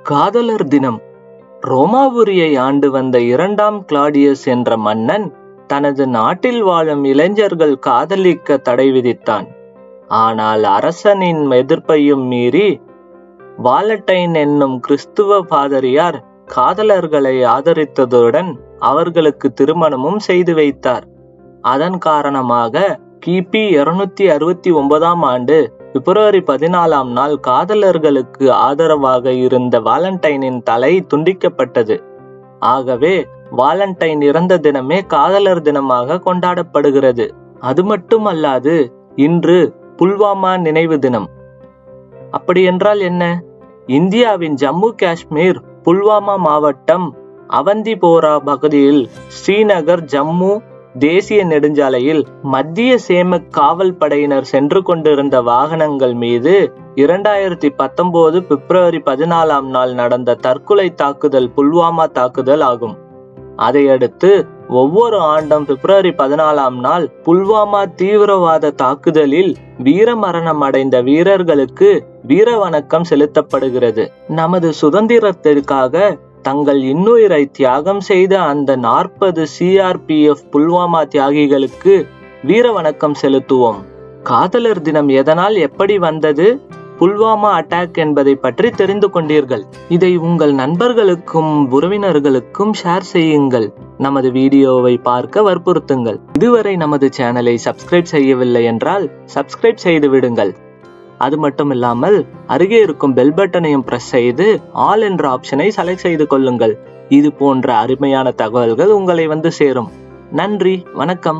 காதலர் தினம். ரோமாபுரியை ஆண்டு வந்த 2ஆம் கிளாடியஸ் என்ற மன்னன் தனது நாட்டில் வாழும் இளைஞர்கள் காதலிக்க தடை விதித்தான். ஆனால் அரசனின் எதிர்ப்பையும் மீறி வாலண்டைன் என்னும் கிறிஸ்துவ பாதிரியார் காதலர்களை ஆதரித்ததுடன் அவர்களுக்கு திருமணமும் செய்து வைத்தார். அதன் காரணமாக கிபி 269ஆம் ஆண்டு பிப்ரவரி 14ஆம் நாள் காதலர்களுக்கு ஆதரவாக இருந்த வாலண்டைனின் தலை துண்டிக்கப்பட்டது. ஆகவே வாலண்டைன் இறந்த தினமே காதலர் தினமாக கொண்டாடப்படுகிறது. அது மட்டுமல்லாது இன்று புல்வாமா நினைவு தினம். அப்படி என்றால் என்ன? இந்தியாவின் ஜம்மு காஷ்மீர் புல்வாமா மாவட்டம் அவந்திபோரா பகுதியில் ஸ்ரீநகர் ஜம்மு தேசிய நெடுஞ்சாலையில் மத்திய சேம காவல் படையினர் சென்று கொண்டிருந்த வாகனங்கள் மீது 2019 பிப்ரவரி 14ஆம் நாள் நடந்த தற்கொலை தாக்குதல் புல்வாமா தாக்குதல் ஆகும். அதையடுத்து ஒவ்வொரு ஆண்டும் பிப்ரவரி 14ஆம் நாள் புல்வாமா தீவிரவாத தாக்குதலில் வீரமரணம் அடைந்த வீரர்களுக்கு வீர வணக்கம் செலுத்தப்படுகிறது. நமது சுதந்திரத்திற்காக தங்கள் இன்னுயிரை தியாகம் செய்த அந்த 40 CRPF புல்வாமா தியாகிகளுக்கு வீர வணக்கம் செலுத்துவோம். காதலர் தினம் எதனால் எப்படி வந்தது, புல்வாமா அட்டாக் என்பதை பற்றி தெரிந்து கொண்டீர்கள். இதை உங்கள் நண்பர்களுக்கும் உறவினர்களுக்கும் ஷேர் செய்யுங்கள். நமது வீடியோவை பார்க்க வற்புறுத்துங்கள். இதுவரை நமது சேனலை சப்ஸ்கிரைப் செய்யவில்லை என்றால் சப்ஸ்கிரைப் செய்து விடுங்கள். அது மட்டும் இல்லாமல் அருகே இருக்கும் பெல் பட்டனையும் பிரஸ் செய்து ஆல் என்ற ஆப்ஷனை செலக்ட் செய்து கொள்ளுங்கள். இது போன்ற அருமையான தகவல்கள் உங்களை வந்து சேரும். நன்றி, வணக்கம்.